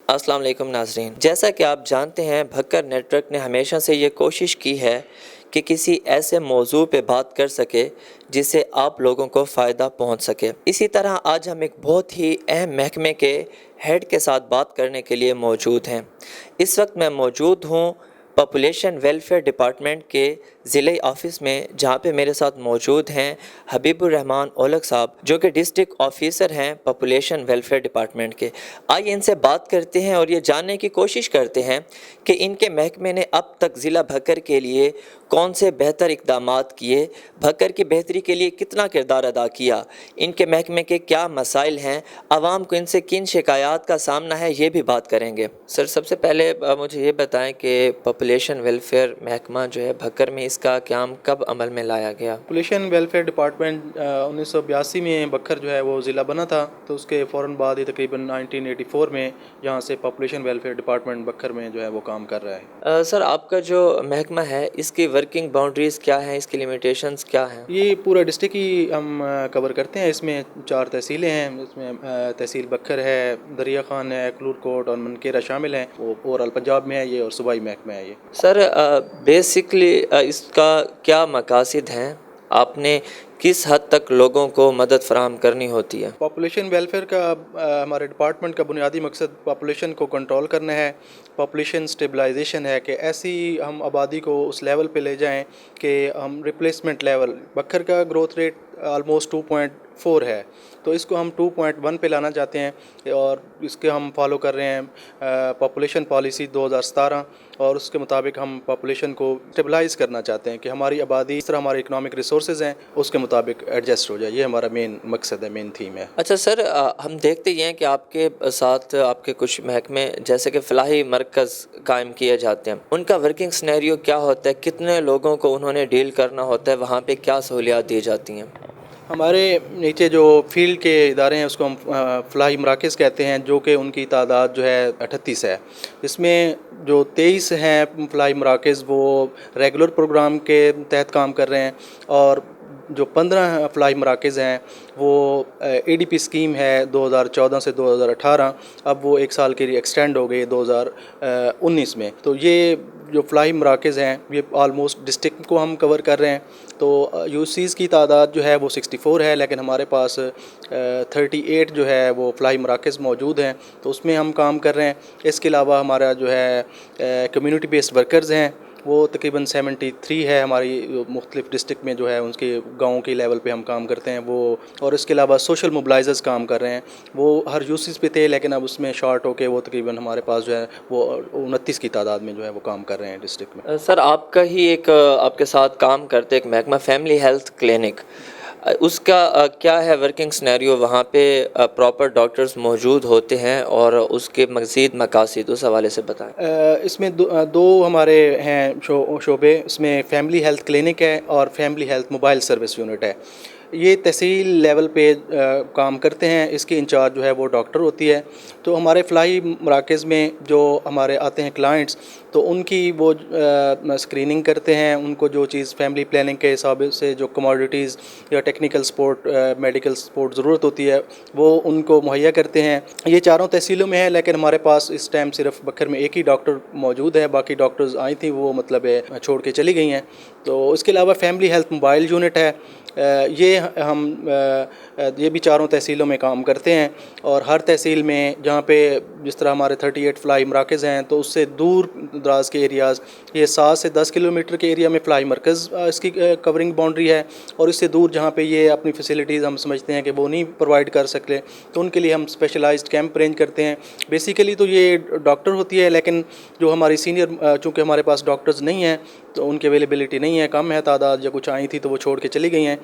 السلام علیکم ناظرین، جیسا کہ آپ جانتے ہیں بھکر نیٹ ورک نے ہمیشہ سے یہ کوشش کی ہے کہ کسی ایسے موضوع پہ بات کر سکے جس سے آپ لوگوں کو فائدہ پہنچ سکے۔ اسی طرح آج ہم ایک بہت ہی اہم محکمے کے ہیڈ کے ساتھ بات کرنے کے لیے موجود ہیں۔ اس وقت میں موجود ہوں پاپولیشن ویلفیئر ڈپارٹمنٹ کے ضلعی آفس میں، جہاں پہ میرے ساتھ موجود ہیں حبیب الرحمان اولک صاحب، جو کہ ڈسٹرکٹ آفیسر ہیں پاپولیشن ویلفیئر ڈپارٹمنٹ کے۔ آئیے ان سے بات کرتے ہیں اور یہ جاننے کی کوشش کرتے ہیں کہ ان کے محکمے نے اب تک ضلع بھکر کے لیے کون سے بہتر اقدامات کیے، بھکر کی بہتری کے لیے کتنا کردار ادا کیا، ان کے محکمے کے کیا مسائل ہیں، عوام کو ان سے کن شکایات کا سامنا ہے، یہ بھی بات کریں گے۔ سر، سب سے پہلے مجھے یہ بتائیں کہ پاپولیشن ویلفیئر محکمہ جو ہے بھکر میں، اس کا قیام کب عمل میں لایا گیا؟ پاپولیشن ویلفیئر ڈپارٹمنٹ 1982 میں بکھر جو ہے وہ ضلع بنا تھا، تو اس کے فوراً بعد ہی تقریباً 1984 میں یہاں سے پاپولیشن ویلفیئر ڈپارٹمنٹ بکھر میں جو ہے وہ کام کر رہا ہے۔ سر، آپ کا جو محکمہ ہے اس کی ورکنگ باؤنڈریز کیا ہیں، اس کی لیمیٹیشنز کیا ہیں؟ یہ پورا ڈسٹرکٹ ہی ہم کور کرتے ہیں۔ اس میں 4 تحصیلیں ہیں، اس میں تحصیل بکھر ہے، دریا خان ہے، کلور کوٹ اور منکیرا شامل ہیں۔ وہ اوورآل پنجاب میں ہے یہ، اور صوبائی محکمہ ہے یہ۔ سر، بیسکلی اس کا کیا مقاصد ہیں؟ آپ نے کس حد تک لوگوں کو مدد فراہم کرنی ہوتی ہے؟ پاپولیشن ویلفیئر کا ہمارے ڈپارٹمنٹ کا بنیادی مقصد پاپولیشن کو کنٹرول کرنا ہے، پاپولیشن سٹیبلائزیشن ہے، کہ ایسی ہم آبادی کو اس لیول پہ لے جائیں کہ ہم ریپلیسمنٹ لیول، بکھر کا گروتھ ریٹ آلموسٹ 2.4 ہے، تو اس کو ہم 2.1 پہ لانا چاہتے ہیں، اور اس کے ہم فالو کر رہے ہیں پاپولیشن پالیسی 2017، اور اس کے مطابق ہم پاپولیشن کو اسٹیبلائز کرنا چاہتے ہیں کہ ہماری آبادی اس طرح ہمارے اکنامک ریسورسز ہیں اس کے مطابق ایڈجسٹ ہو جائے۔ یہ ہمارا مین مقصد ہے، مین تھیم ہے۔ اچھا سر، ہم دیکھتے ہی ہیں کہ آپ کے ساتھ آپ کے کچھ محکمے جیسے کہ فلاحی مرکز قائم کیے جاتے ہیں، ان کا ورکنگ سنیریو کیا ہوتا ہے؟ کتنے لوگوں کو انہوں نے ڈیل کرنا ہوتا ہے؟ وہاں پہ کیا سہولیات دی جاتی ہیں؟ ہمارے نیچے جو فیلڈ کے ادارے ہیں اس کو ہم فلاحی مراکز کہتے ہیں، جو کہ ان کی تعداد جو ہے 38 ہے۔ اس میں جو 23 ہیں فلاحی مراکز وہ ریگولر پروگرام کے تحت کام کر رہے ہیں، اور جو 15 فلاحی مراکز ہیں وہ اے ڈی پی اسکیم ہے 2014 سے 2018، اب وہ 1 سال کے لیے ایکسٹینڈ ہو گئی 2019 میں۔ تو یہ جو فلاحی مراکز ہیں یہ آلموسٹ ڈسٹرکٹ کو ہم کور کر رہے ہیں۔ تو یو سیز کی تعداد جو ہے وہ 64 ہے، لیکن ہمارے پاس 38 جو ہے وہ فلاحی مراکز موجود ہیں، تو اس میں ہم کام کر رہے ہیں۔ اس کے علاوہ ہمارا جو ہے کمیونٹی بیسڈ ورکرز ہیں، وہ تقریباً 73 ہے ہماری مختلف ڈسٹرکٹ میں جو ہے ان کے گاؤں کے لیول پہ ہم کام کرتے ہیں وہ، اور اس کے علاوہ سوشل موبلائزرز کام کر رہے ہیں، وہ ہر یوسیز پہ تھے لیکن اب اس میں شارٹ ہو کے وہ تقریباً ہمارے پاس جو ہے وہ 29 کی تعداد میں جو ہے وہ کام کر رہے ہیں ڈسٹرکٹ میں۔ سر، آپ کا ہی ایک آپ کے ساتھ کام کرتے ایک محکمہ فیملی ہیلتھ کلینک، اس کا کیا ہے ورکنگ سنیریو؟ وہاں پہ پراپر ڈاکٹرز موجود ہوتے ہیں، اور اس کے مزید مقاصد اس حوالے سے بتائیں۔ اس میں دو ہمارے ہیں شعبے، اس میں فیملی ہیلتھ کلینک ہے اور family health mobile service unit ہے۔ یہ تحصیل لیول پہ کام کرتے ہیں، اس کی انچارج جو ہے وہ ڈاکٹر ہوتی ہے۔ تو ہمارے فلاحی مراکز میں جو ہمارے آتے ہیں کلائنٹس، تو ان کی وہ اسکریننگ کرتے ہیں، ان کو جو چیز فیملی پلاننگ کے حساب سے جو کموڈیٹیز یا ٹیکنیکل سپورٹ، میڈیکل سپورٹ ضرورت ہوتی ہے وہ ان کو مہیا کرتے ہیں۔ یہ چاروں تحصیلوں میں ہے، لیکن ہمارے پاس اس ٹائم صرف بکھر میں ایک ہی ڈاکٹر موجود ہے، باقی ڈاکٹرز آئی تھیں وہ مطلب چھوڑ کے چلی گئی ہیں۔ تو اس کے علاوہ فیملی ہیلتھ موبائل یونٹ ہے، یہ بھی چاروں تحصیلوں میں کام کرتے ہیں، اور ہر تحصیل میں جہاں پہ جس طرح ہمارے 38 فلاحی مراکز ہیں تو اس سے دور دراز کے ایریاز، یہ 7 سے 10 کلومیٹر کے ایریا میں فلاحی مرکز اس کی کورنگ باؤنڈری ہے، اور اس سے دور جہاں پہ یہ اپنی فیسلٹیز ہم سمجھتے ہیں کہ وہ نہیں پرووائڈ کر سکتے تو ان کے لیے ہم اسپیشلائزڈ کیمپ ارینج کرتے ہیں۔ بیسیکلی تو یہ ڈاکٹر ہوتی ہے، لیکن جو ہماری سینئر، چونکہ ہمارے پاس ڈاکٹرز نہیں ہیں تو ان کی اویلیبلٹی نہیں ہے، کم ہے تعداد، یا کچھ آئی تھی تو وہ چھوڑ کے چلی گئی ہیں۔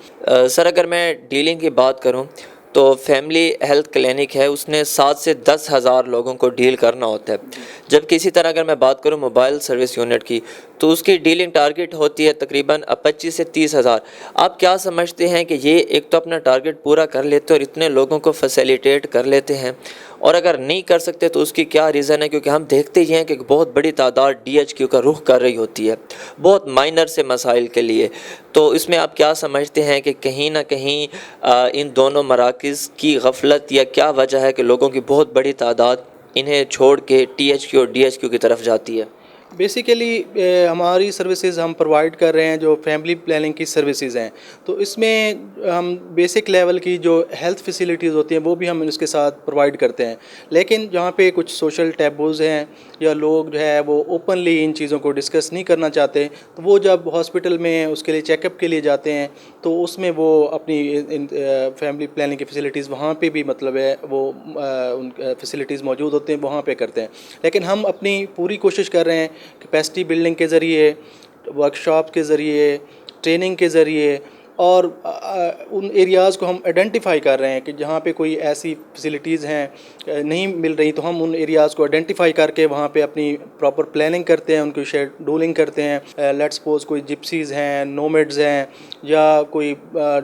سر، اگر میں ڈیلنگ کی بات کروں تو فیملی ہیلتھ کلینک ہے، اس نے 7 سے 10 ہزار لوگوں کو ڈیل کرنا ہوتا ہے، جبکہ اسی طرح اگر میں بات کروں موبائل سروس یونٹ کی تو اس کی ڈیلنگ ٹارگٹ ہوتی ہے تقریباً 25 سے 30 ہزار۔ آپ کیا سمجھتے ہیں کہ یہ ایک تو اپنا ٹارگٹ پورا کر لیتے اور اتنے لوگوں کو فیسیلیٹیٹ کر لیتے ہیں، اور اگر نہیں کر سکتے تو اس کی کیا ریزن ہے؟ کیونکہ ہم دیکھتے ہی ہیں کہ بہت بڑی تعداد ڈی ایچ کیو کا رخ کر رہی ہوتی ہے بہت مائنر سے مسائل کے لیے، تو اس میں آپ کیا سمجھتے ہیں کہ کہیں نہ کہیں ان دونوں مراکز کی غفلت یا کیا وجہ ہے کہ لوگوں کی بہت بڑی تعداد انہیں چھوڑ کے THQ اور DHQ کی طرف جاتی ہے؟ بیسیکلی ہماری سروسز ہم پرووائڈ کر رہے ہیں جو فیملی پلاننگ کی سروسز ہیں، تو اس میں ہم بیسک لیول کی جو ہیلتھ فیسیلیٹیز ہوتی ہیں وہ بھی ہم اس کے ساتھ پرووائڈ کرتے ہیں، لیکن جہاں پہ کچھ سوشل ٹیبوز ہیں یا لوگ جو ہے وہ اوپنلی ان چیزوں کو ڈسکس نہیں کرنا چاہتے، تو وہ جب ہاسپٹل میں اس کے لیے چیک اپ کے لیے جاتے ہیں تو اس میں وہ اپنی فیملی پلاننگ کی فیسیلیٹیز وہاں پہ بھی مطلب ہے وہ ان فیسیلیٹیز موجود ہوتے ہیں وہاں پہ کرتے ہیں، لیکن ہم اپنی پوری کوشش کر رہے ہیں کیپیسٹی بلڈنگ کے ذریعے، ورکشاپ کے ذریعے، ٹریننگ کے ذریعے، اور ان ایریاز کو ہم آئیڈینٹیفائی کر رہے ہیں کہ جہاں پہ کوئی ایسی فیسیلیٹیز ہیں نہیں مل رہی، تو ہم ان ایریاز کو آئیڈینٹیفائی کر کے وہاں پہ اپنی پراپر پلاننگ کرتے ہیں، ان کی شیڈولنگ کرتے ہیں۔ لیٹ سپوز کوئی جپسیز ہیں، نومیڈز ہیں، یا کوئی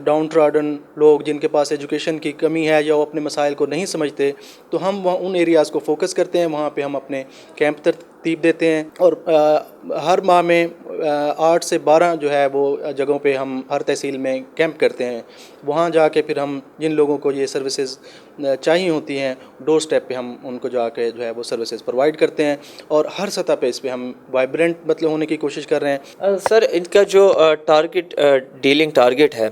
ڈاؤن ٹراڈن لوگ جن کے پاس ایجوکیشن کی کمی ہے یا وہ اپنے مسائل کو نہیں سمجھتے، تو ہم ان ایریاز کو فوکس کرتے ہیں، وہاں پہ ہم اپنے کیمپ ترتیب دیتے ہیں، اور ہر ماہ میں 8 سے 12 جو ہے وہ جگہوں پہ ہم ہر تحصیل میں کیمپ کرتے ہیں، وہاں جا کے پھر ہم جن لوگوں کو یہ سروسز چاہیے ہوتی ہیں ڈور سٹیپ پہ ہم ان کو جا کے جو ہے وہ سروسز پرووائڈ کرتے ہیں، اور ہر سطح پہ اس پہ ہم وائبرنٹ مطلب ہونے کی کوشش کر رہے ہیں۔ سر، ان کا جو ڈیلنگ ٹارگٹ ہے،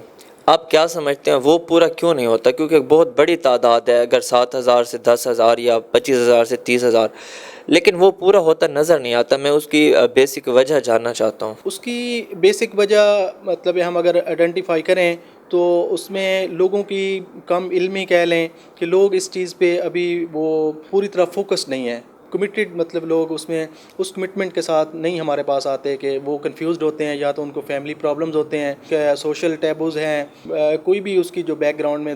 آپ کیا سمجھتے ہیں وہ پورا کیوں نہیں ہوتا؟ کیونکہ بہت بڑی تعداد ہے، اگر 7,000 سے 10,000 یا 25,000 سے 30,000، لیکن وہ پورا ہوتا نظر نہیں آتا۔ میں اس کی بیسک وجہ جاننا چاہتا ہوں۔ اس کی بیسک وجہ مطلب ہم اگر آئیڈینٹیفائی کریں تو اس میں لوگوں کی کم علمی کہہ لیں کہ لوگ اس چیز پہ ابھی وہ پوری طرح فوکس نہیں ہیں، کمیٹڈ، مطلب لوگ اس میں اس کمٹمنٹ کے ساتھ نہیں ہمارے پاس آتے، کہ وہ کنفیوزڈ ہوتے ہیں، یا تو ان کو فیملی پرابلمز ہوتے ہیں، کہ سوشل ٹیبوز ہیں، کوئی بھی اس کی جو بیک گراؤنڈ میں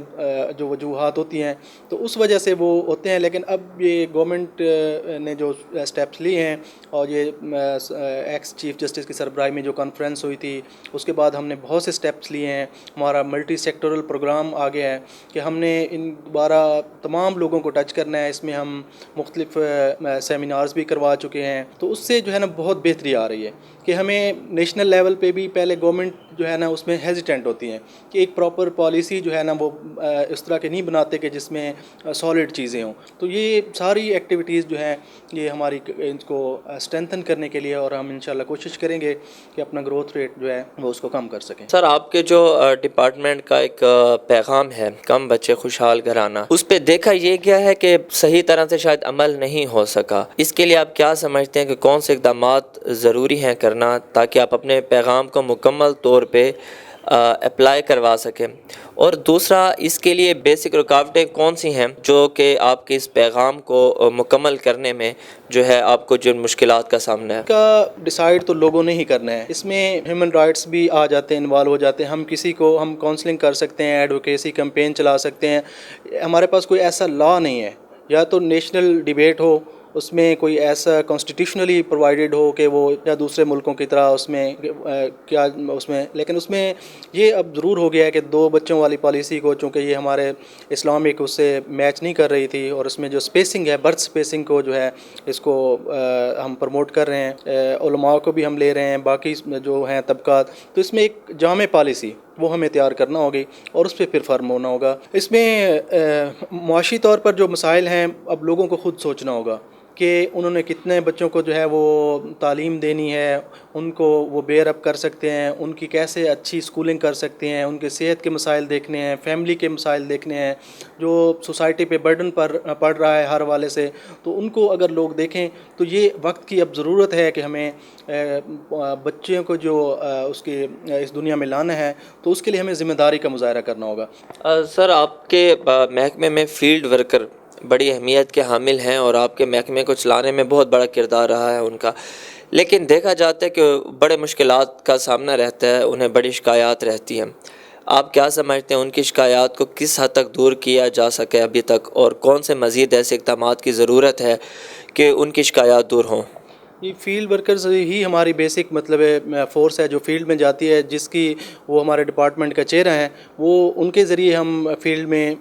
جو وجوہات ہوتی ہیں، تو اس وجہ سے وہ ہوتے ہیں۔ لیکن اب یہ گورنمنٹ نے جو اسٹیپس لیے ہیں، اور یہ ایکس چیف جسٹس کی سربراہی میں جو کانفرنس ہوئی تھی، اس کے بعد ہم نے بہت سے اسٹیپس لیے ہیں، ہمارا ملٹی سیکٹورل پروگرام آ گیا ہے کہ ہم نے ان دوبارہ تمام لوگوں کو ٹچ کرنا ہے، اس میں ہم مختلف سیمینارز بھی کروا چکے ہیں، تو اس سے جو ہے نا بہت بہتری آ رہی ہے کہ ہمیں نیشنل لیول پہ بھی پہلے گورنمنٹ جو ہے نا اس میں ہیزیٹنٹ ہوتی ہیں کہ ایک پراپر پالیسی جو ہے نا وہ اس طرح کے نہیں بناتے کہ جس میں سالڈ چیزیں ہوں، تو یہ ساری ایکٹیویٹیز جو ہیں یہ ہماری ان کو اسٹرینتھن کرنے کے لیے، اور ہم انشاءاللہ کوشش کریں گے کہ اپنا گروتھ ریٹ جو ہے وہ اس کو کم کر سکیں۔ سر، آپ کے جو ڈپارٹمنٹ کا ایک پیغام ہے کم بچے خوشحال گھرانہ، اس پہ دیکھا یہ گیا ہے کہ صحیح طرح سے شاید عمل نہیں ہو سکا، اس کے لیے آپ کیا سمجھتے ہیں کہ کون سے اقدامات ضروری ہیں کرنا تاکہ آپ اپنے پیغام کو مکمل طور پہ اپلائی کروا سکیں؟ اور دوسرا، اس کے لیے بیسک رکاوٹیں کون سی ہیں جو کہ آپ کے اس پیغام کو مکمل کرنے میں جو ہے آپ کو جن مشکلات کا سامنا ہے؟ کا ڈیسائیڈ تو لوگوں نے ہی کرنا ہے، اس میں ہیومن رائٹس بھی آ جاتے ہیں، انوالو ہو جاتے ہیں، ہم کسی کو ہم کاؤنسلنگ کر سکتے ہیں، ایڈوکیسی کمپین چلا سکتے ہیں، ہمارے پاس کوئی ایسا لا نہیں ہے، یا تو نیشنل ڈیبیٹ ہو، اس میں کوئی ایسا کانسٹیٹیوشنلی پرووائڈڈ ہو کہ وہ یا دوسرے ملکوں کی طرح اس میں کیا اس میں، لیکن اس میں یہ اب ضرور ہو گیا ہے کہ 2 بچوں والی پالیسی کو، چونکہ یہ ہمارے اسلامک اس سے میچ نہیں کر رہی تھی، اور اس میں جو اسپیسنگ ہے، برتھ اسپیسنگ کو جو ہے اس کو ہم پروموٹ کر رہے ہیں، علماء کو بھی ہم لے رہے ہیں، باقی جو ہیں طبقات، تو اس میں ایک جامع پالیسی وہ ہمیں تیار کرنا ہوگی، اور اس پہ پھر فرم ہونا ہوگا۔ اس میں معاشی طور پر جو مسائل ہیں اب لوگوں کو خود سوچنا ہوگا کہ انہوں نے کتنے بچوں کو جو ہے وہ تعلیم دینی ہے، ان کو وہ بیئر اپ کر سکتے ہیں، ان کی کیسے اچھی اسکولنگ کر سکتے ہیں، ان کے صحت کے مسائل دیکھنے ہیں، فیملی کے مسائل دیکھنے ہیں، جو سوسائٹی پہ برڈن پڑ رہا ہے ہر حوالے سے، تو ان کو اگر لوگ دیکھیں تو یہ وقت کی اب ضرورت ہے کہ ہمیں بچوں کو جو اس دنیا میں لانا ہے، تو اس کے لیے ہمیں ذمہ داری کا مظاہرہ کرنا ہوگا۔ سر، آپ کے محکمے میں فیلڈ ورکر بڑی اہمیت کے حامل ہیں، اور آپ کے محکمے کو چلانے میں بہت بڑا کردار رہا ہے ان کا، لیکن دیکھا جاتا ہے کہ بڑے مشکلات کا سامنا رہتا ہے، انہیں بڑی شکایات رہتی ہیں۔ آپ کیا سمجھتے ہیں ان کی شکایات کو کس حد تک دور کیا جا سکے ابھی تک، اور کون سے مزید ایسے اقدامات کی ضرورت ہے کہ ان کی شکایات دور ہوں؟ یہ فیلڈ ورکرز ہی ہماری بیسک مطلب فورس ہے جو فیلڈ میں جاتی ہے، جس کی وہ ہمارے ڈپارٹمنٹ کا چہرہ ہیں، وہ ان کے ذریعے ہم فیلڈ میں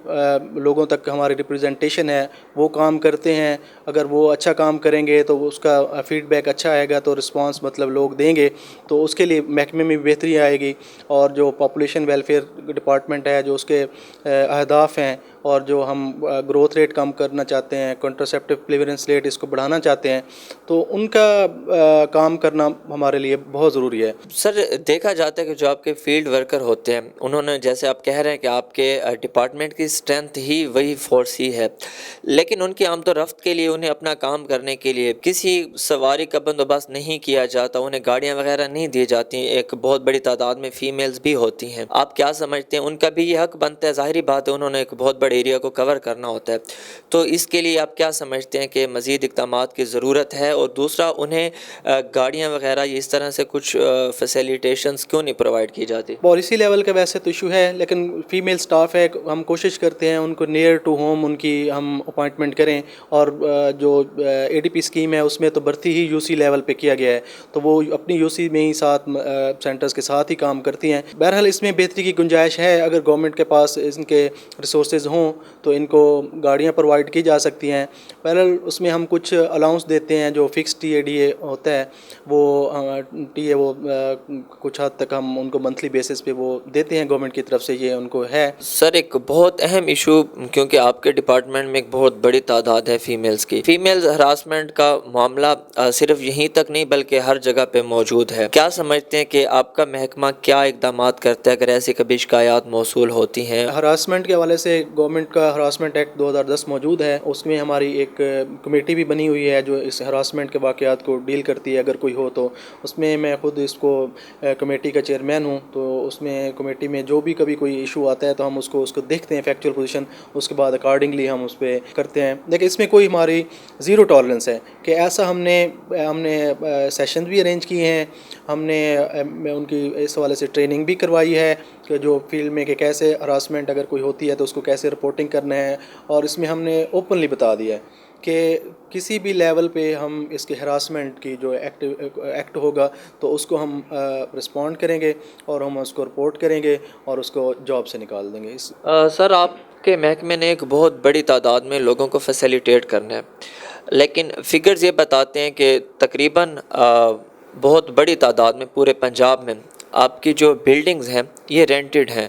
لوگوں تک ہماری ریپریزنٹیشن ہے وہ کام کرتے ہیں۔ اگر وہ اچھا کام کریں گے تو اس کا فیڈ بیک اچھا آئے گا، تو رسپانس مطلب لوگ دیں گے، تو اس کے لیے محکمے میں بہتری آئے گی، اور جو پاپولیشن ویلفیئر ڈپارٹمنٹ ہے جو اس کے اہداف ہیں اور جو ہم گروتھ ریٹ کم کرنا چاہتے ہیں، کنٹراسیپٹیو کلیئرنس ریٹ اس کو بڑھانا چاہتے ہیں، تو ان کا کام کرنا ہمارے لیے بہت ضروری ہے۔ سر دیکھا جاتا ہے کہ جو آپ کے فیلڈ ورکر ہوتے ہیں انہوں نے، جیسے آپ کہہ رہے ہیں کہ آپ کے ڈپارٹمنٹ کی اسٹرینتھ ہی وہی فورس ہی ہے، لیکن ان کی آمد و رفت کے لیے انہیں اپنا کام کرنے کے لیے کسی سواری کا بندوبست نہیں کیا جاتا، انہیں گاڑیاں وغیرہ نہیں دی جاتی، ایک بہت بڑی تعداد میں فیمیلز بھی ہوتی ہیں۔ آپ کیا سمجھتے ہیں ان کا بھی یہ حق بنتا ہے؟ ظاہری بات ہے انہوں نے ایک بہت بڑے ایریا کو کور کرنا ہوتا ہے، تو اس کے لیے آپ کیا سمجھتے ہیں کہ مزید اقدامات کی ضرورت ہے؟ اور دوسرا، انہیں گاڑیاں وغیرہ اس طرح سے کچھ فیسیلیٹیشنز کیوں نہیں پرووائڈ کی جاتی؟ پالیسی لیول کا ویسے تو ایشو ہے، لیکن فیمیل سٹاف ہے، ہم کوشش کرتے ہیں ان کو نیئر ٹو ہوم ان کی ہم اپوائنٹمنٹ کریں، اور جو اے ڈی پی اسکیم ہے اس میں تو بھرتی ہی یو سی لیول پہ کیا گیا ہے، تو وہ اپنی یو سی میں ہی ساتھ سینٹرز کے ساتھ ہی کام کرتی ہیں۔ بہرحال اس میں بہتری کی گنجائش ہے، اگر گورنمنٹ کے پاس ان کے ریسورسز ہوں تو ان کو گاڑیاں پرووائڈ کی جا سکتی ہیں۔ بہرحال اس میں ہم کچھ الاؤنس دیتے ہیں، جو fix T A D A ہوتا ہے وہ ٹی اے وہ کچھ حد تک ہم ان کو منتھلی بیسس پہ وہ دیتے ہیں گورنمنٹ کی طرف سے، یہ ان کو ہے۔ سر ایک بہت اہم ایشو، کیونکہ آپ کے ڈپارٹمنٹ میں ایک بہت بڑی تعداد ہے فیمیلز کی، فیمیلز ہراسمنٹ کا معاملہ صرف یہیں تک نہیں بلکہ ہر جگہ پہ موجود ہے۔ کیا سمجھتے ہیں کہ آپ کا محکمہ کیا اقدامات کرتا ہے اگر ایسی کبھی شکایات موصول ہوتی ہیں؟ ہراسمنٹ کے حوالے سے گورنمنٹ کا ہراسمنٹ ایکٹ 2010 موجود ہے، اس میں ہماری ایک کمیٹی بھی بنی ہوئی ہے جو اس ہراسمنٹ کے واقعات کو ڈیل کرتی ہے اگر کوئی ہو تو۔ اس میں میں خود اس کو کمیٹی کا چیئرمین ہوں، تو اس میں کمیٹی میں جو بھی کبھی کوئی ایشو آتا ہے تو ہم اس کو دیکھتے ہیں فیکچوئل پوزیشن، اس کے بعد اکارڈنگلی ہم اس پہ کرتے ہیں۔ لیکن اس میں کوئی ہماری زیرو ٹالرنس ہے کہ ایسا ہم نے سیشنز بھی ارینج کیے ہیں، ہم نے ان کی اس حوالے سے ٹریننگ بھی کروائی ہے کہ جو فیلڈ میں کہ کیسے ہراسمنٹ اگر کوئی ہوتی ہے تو اس کو کیسے رپورٹنگ کرنا ہے، اور اس میں ہم نے اوپنلی بتا دیا ہے کہ کسی بھی لیول پہ ہم اس کے ہراسمنٹ کی جو ایکٹ ہوگا تو اس کو ہم رسپونڈ کریں گے اور ہم اس کو رپورٹ کریں گے اور اس کو جاب سے نکال دیں گے۔ سر آپ کے محکمے نے ایک بہت بڑی تعداد میں لوگوں کو فیسیلیٹیٹ کرنا ہے، لیکن فگرز یہ بتاتے ہیں کہ تقریباً بہت بڑی تعداد میں پورے پنجاب میں آپ کی جو بلڈنگز ہیں یہ رینٹڈ ہیں۔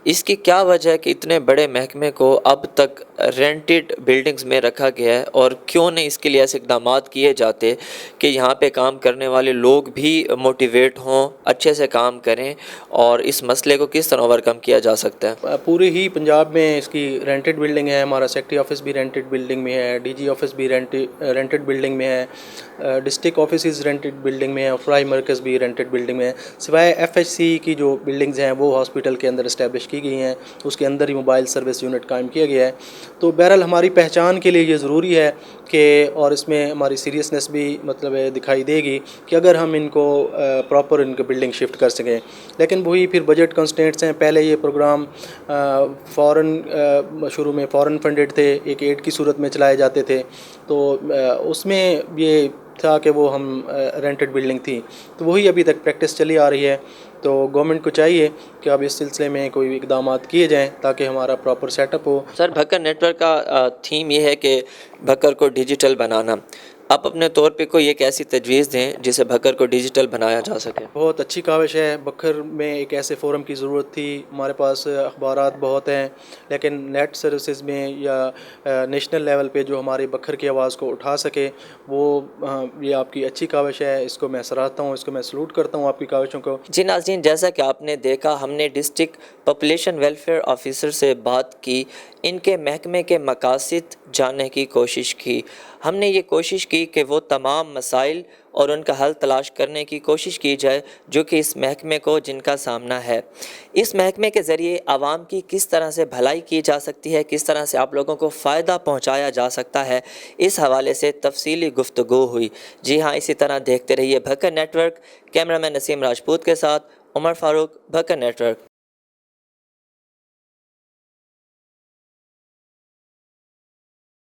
اس کی کیا وجہ ہے کہ اتنے بڑے محکمے کو اب تک رینٹڈ بلڈنگز میں رکھا گیا ہے، اور کیوں نہیں اس کے لیے ایسے اقدامات کیے جاتے کہ یہاں پہ کام کرنے والے لوگ بھی موٹیویٹ ہوں، اچھے سے کام کریں، اور اس مسئلے کو کس طرح اوورکم کیا جا سکتا ہے؟ پورے ہی پنجاب میں اس کی رینٹڈ بلڈنگ ہے، ہمارا سیکٹری آفس بھی رینٹڈ بلڈنگ میں ہے، ڈی جی آفس بھی رینٹڈ بلڈنگ میں ہے، ڈسٹرکٹ آفیسز رینٹڈ بلڈنگ میں ہے، اور فلائی مرکز بھی رینٹڈ بلڈنگ میں ہے، سوائے ایف ایچ سی کی جو بلڈنگز ہیں وہ ہاسپٹل کے اندر اسٹیبلش کی گئی ہیں، اس کے اندر ہی موبائل سروس یونٹ قائم کیا گیا ہے۔ تو بہرحال ہماری پہچان کے لیے یہ ضروری ہے کہ، اور اس میں ہماری سیریسنس بھی مطلب دکھائی دے گی کہ اگر ہم ان کو پراپر ان کو بلڈنگ شفٹ کر سکیں، لیکن وہی پھر بجٹ کنسٹینٹس ہیں۔ پہلے یہ پروگرام شروع میں فورن فنڈڈ تھے، ایک ایڈ کی صورت میں چلائے جاتے تھے، تو اس میں یہ تھا کہ وہ ہم رینٹڈ بلڈنگ تھی، تو وہی ابھی تک پریکٹس چلی آ رہی ہے۔ تو گورنمنٹ کو چاہیے کہ اب اس سلسلے میں کوئی اقدامات کیے جائیں تاکہ ہمارا پراپر سیٹ اپ ہو۔ سر بھکر نیٹ ورک کا تھیم یہ ہے کہ بھکر کو ڈیجیٹل بنانا، آپ اپنے طور پہ کوئی ایک ایسی تجویز دیں جسے بھکر کو ڈیجیٹل بنایا جا سکے؟ بہت اچھی کاوش ہے، بکھر میں ایک ایسے فورم کی ضرورت تھی، ہمارے پاس اخبارات بہت ہیں لیکن نیٹ سروسز میں یا نیشنل لیول پہ جو ہمارے بکھر کی آواز کو اٹھا سکے، وہ یہ آپ کی اچھی کاوش ہے، اس کو میں سراہتا ہوں، اس کو میں سلوٹ کرتا ہوں آپ کی کاوشوں کو۔ جی ناظرین، جیسا کہ آپ نے دیکھا، ہم نے ڈسٹرکٹ پاپولیشن ویلفیئر آفیسر سے بات کی، ان کے محکمے کے مقاصد جاننے کی کوشش کی۔ ہم نے یہ کوشش کی کہ وہ تمام مسائل اور ان کا حل تلاش کرنے کی کوشش کی جائے جو کہ اس محکمے کو جن کا سامنا ہے۔ اس محکمے کے ذریعے عوام کی کس طرح سے بھلائی کی جا سکتی ہے، کس طرح سے آپ لوگوں کو فائدہ پہنچایا جا سکتا ہے، اس حوالے سے تفصیلی گفتگو ہوئی۔ جی ہاں، اسی طرح دیکھتے رہیے بھکر نیٹ ورک۔ کیمرہ مین نسیم راجپوت کے ساتھ عمر فاروق، بھکر نیٹ ورک۔